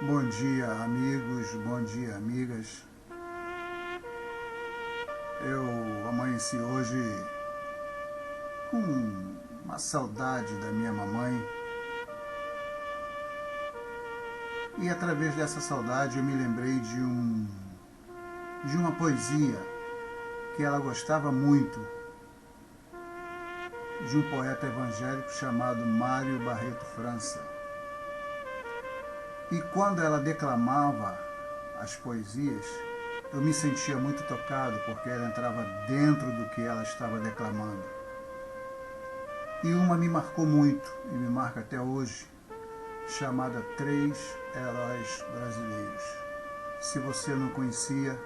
Bom dia, amigos, bom dia, amigas. Eu amanheci hoje com uma saudade da minha mamãe e através dessa saudade eu me lembrei de uma poesia que ela gostava muito, de um poeta evangélico chamado Mário Barreto França. E quando ela declamava as poesias, eu me sentia muito tocado, porque ela entrava dentro do que ela estava declamando. E uma me marcou muito, e me marca até hoje, chamada Três Heróis Brasileiros. Se você não conhecia,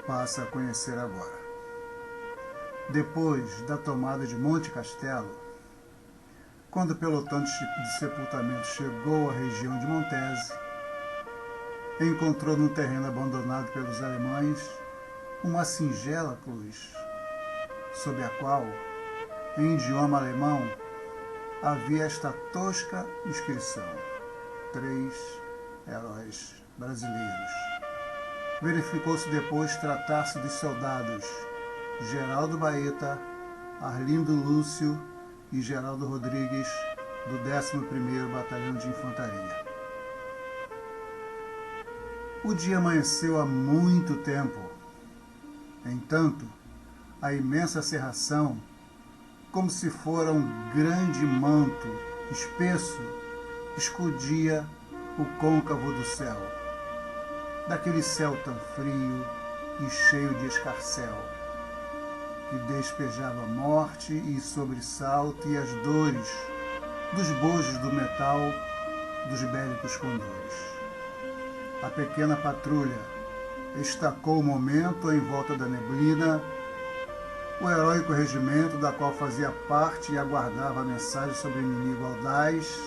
passa a conhecer agora. Depois da tomada de Monte Castelo, quando o pelotão de sepultamento chegou à região de Montese, encontrou num terreno abandonado pelos alemães uma singela cruz, sob a qual, em idioma alemão, havia esta tosca inscrição: Três Heróis Brasileiros. Verificou-se depois tratar-se dos soldados Geraldo Baeta, Arlindo Lúcio e Geraldo Rodrigues, do 11º Batalhão de Infantaria. O dia amanheceu há muito tempo. Entanto, a imensa cerração, como se fora um grande manto espesso, escondia o côncavo do céu, daquele céu tão frio e cheio de escarcéu, que despejava a morte e sobressalto e as dores dos bojos do metal dos bélicos condores. A pequena patrulha estacou o momento em volta da neblina, o heróico regimento da qual fazia parte e aguardava a mensagem sobre o inimigo audaz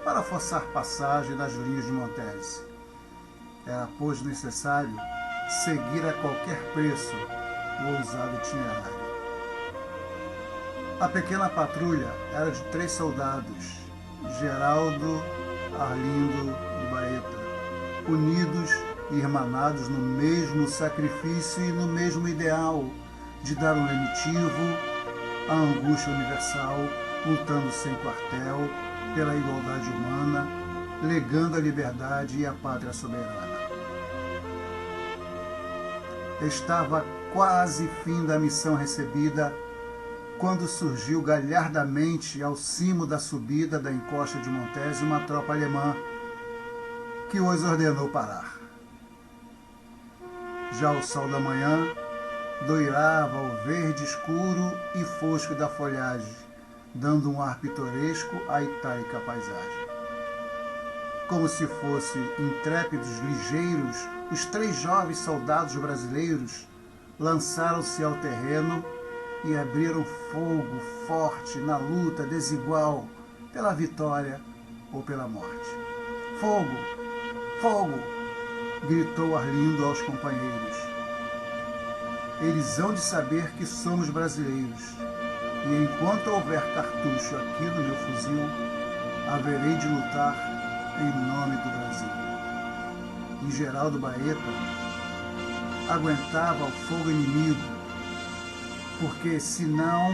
para forçar passagem nas linhas de Montese. Era, pois, necessário seguir a qualquer preço o ousado itinerário. A pequena patrulha era de 3 soldados, Geraldo, Arlindo e Baeta, unidos e irmanados no mesmo sacrifício e no mesmo ideal de dar um lenitivo à angústia universal, lutando sem quartel pela igualdade humana, legando a liberdade e a pátria soberana. Estava quase fim da missão recebida quando surgiu galhardamente ao cimo da subida da encosta de Montese uma tropa alemã que os ordenou parar. Já o sol da manhã doirava o verde escuro e fosco da folhagem, dando um ar pitoresco à itálica paisagem. Como se fossem intrépidos ligeiros, os 3 jovens soldados brasileiros lançaram-se ao terreno e abriram fogo forte na luta desigual pela vitória ou pela morte. Fogo! Fogo! Gritou Arlindo aos companheiros. Eles hão de saber que somos brasileiros, e enquanto houver cartucho aqui no meu fuzil, haverei de lutar em nome do Brasil. E Geraldo Baeta aguentava o fogo inimigo, porque senão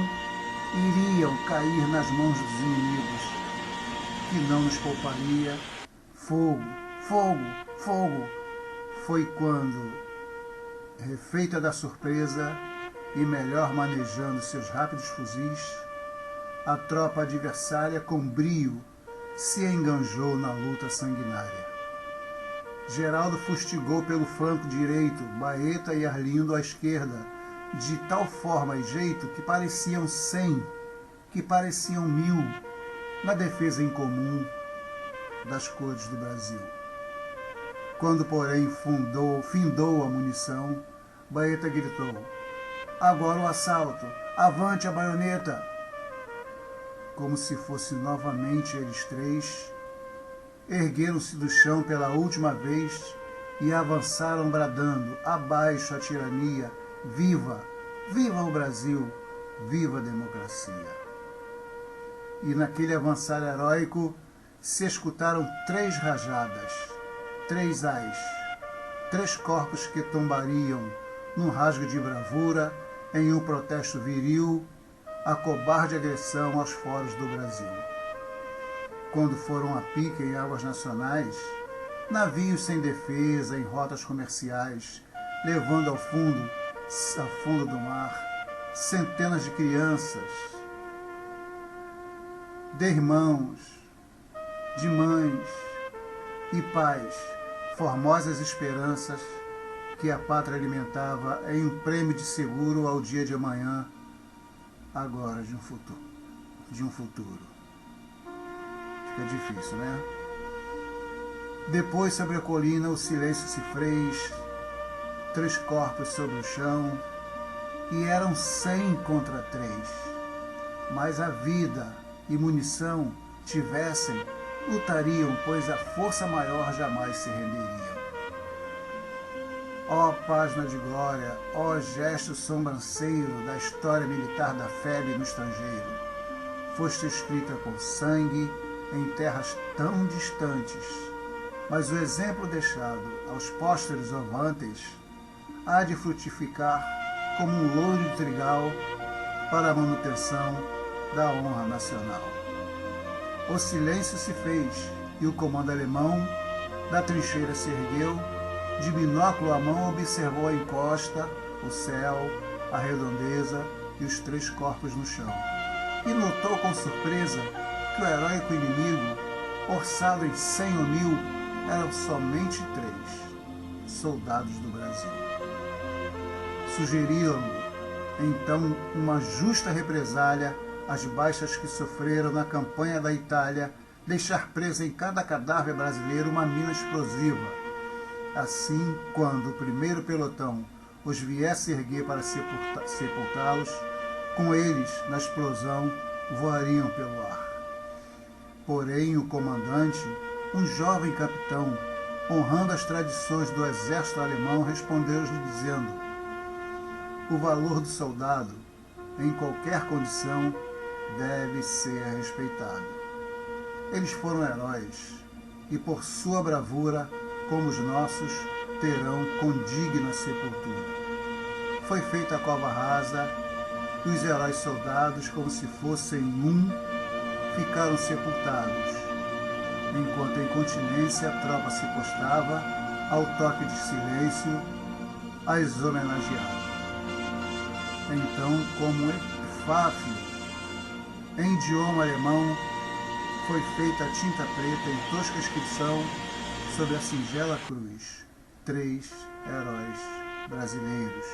iriam cair nas mãos dos inimigos, que não nos pouparia. Fogo, fogo, fogo! Foi quando, refeita da surpresa e melhor manejando seus rápidos fuzis, a tropa adversária com brio se enganjou na luta sanguinária. Geraldo fustigou pelo flanco direito, Baeta e Arlindo à esquerda, de tal forma e jeito que pareciam 100, que pareciam 1000, na defesa incomum das cores do Brasil. Quando, porém, findou a munição, Baeta gritou: agora o assalto, avante a baioneta! Como se fosse novamente eles 3, ergueram-se do chão pela última vez e avançaram bradando: abaixo a tirania, viva, viva o Brasil, viva a democracia. E naquele avançar heróico se escutaram 3 rajadas. 3 ais, 3 corpos que tombariam num rasgo de bravura em um protesto viril à cobarde agressão aos foros do Brasil. Quando foram a pique em águas nacionais, navios sem defesa em rotas comerciais, levando ao fundo do mar, centenas de crianças, de irmãos, de mães e pais, formosas esperanças que a pátria alimentava em um prêmio de seguro ao dia de amanhã, agora de um futuro. Fica difícil, né? Depois, sobre a colina, o silêncio se fez, 3 corpos sobre o chão, e eram 100 contra 3. Mas a vida e munição tivessem, lutariam, pois a força maior jamais se renderia. Ó página de glória, ó gesto sobranceiro da história militar da febre no estrangeiro, foste escrita com sangue em terras tão distantes, mas o exemplo deixado aos pósteres ovantes há de frutificar como um louro de trigal para a manutenção da honra nacional. O silêncio se fez e o comando alemão da trincheira se ergueu, de binóculo à mão observou a encosta, o céu, a redondeza e os 3 corpos no chão. E notou com surpresa que o heróico inimigo, orçado em 100 ou 1000, eram somente 3 soldados do Brasil. Sugeriram-lhe, então, uma justa represália às baixas que sofreram na campanha da Itália, deixar presa em cada cadáver brasileiro uma mina explosiva. Assim, quando o primeiro pelotão os viesse erguer para sepultá-los, com eles, na explosão, voariam pelo ar. Porém, o comandante, um jovem capitão, honrando as tradições do exército alemão, respondeu-lhes dizendo: o valor do soldado, em qualquer condição, deve ser respeitado. Eles foram heróis, e por sua bravura, como os nossos, terão condigna sepultura. Foi feita a cova rasa, e os heróis soldados, como se fossem um, ficaram sepultados, enquanto em continência a tropa se postava, ao toque de silêncio, a os homenagear. Então, como epífáfio, em idioma alemão, foi feita a tinta preta em tosca inscrição sobre a singela cruz: 3 heróis brasileiros.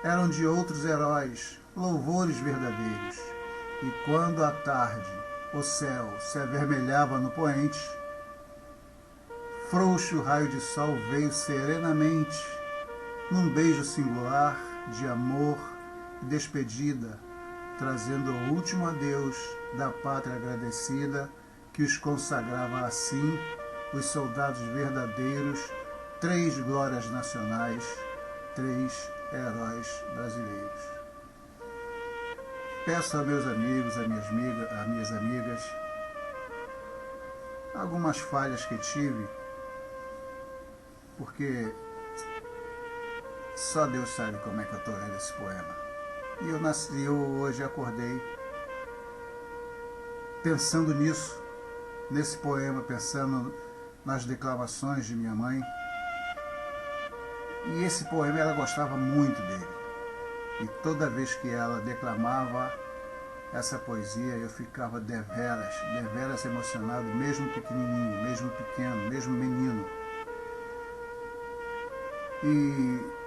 Eram de outros heróis, louvores verdadeiros, e quando à tarde o céu se avermelhava no poente, frouxo raio de sol veio serenamente, num beijo singular de amor e despedida, trazendo o último adeus da pátria agradecida, que os consagrava assim, os soldados verdadeiros, 3 glórias nacionais, 3 heróis brasileiros. Peço a meus amigos, a minhas amigas, algumas falhas que tive, porque só Deus sabe como é que eu estou lendo esse poema. E eu hoje acordei pensando nisso, nesse poema, pensando nas declamações de minha mãe. E esse poema ela gostava muito dele. E toda vez que ela declamava essa poesia, eu ficava deveras emocionado, mesmo pequenininho, mesmo pequeno, mesmo menino. E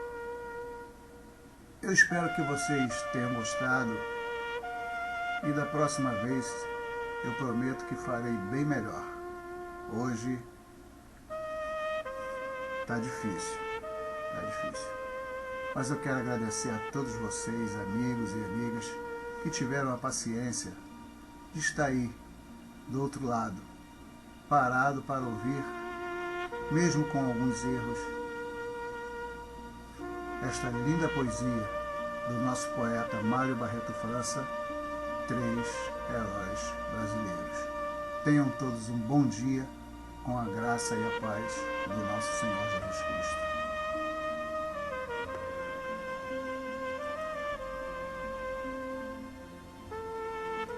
eu espero que vocês tenham gostado. E da próxima vez eu prometo que farei bem melhor. Hoje tá difícil. Mas eu quero agradecer a todos vocês, amigos e amigas, que tiveram a paciência de estar aí, do outro lado, parado para ouvir, mesmo com alguns erros, esta linda poesia do nosso poeta Mário Barreto França, 3 heróis brasileiros. Tenham todos um bom dia com a graça e a paz de nosso Senhor Jesus Cristo.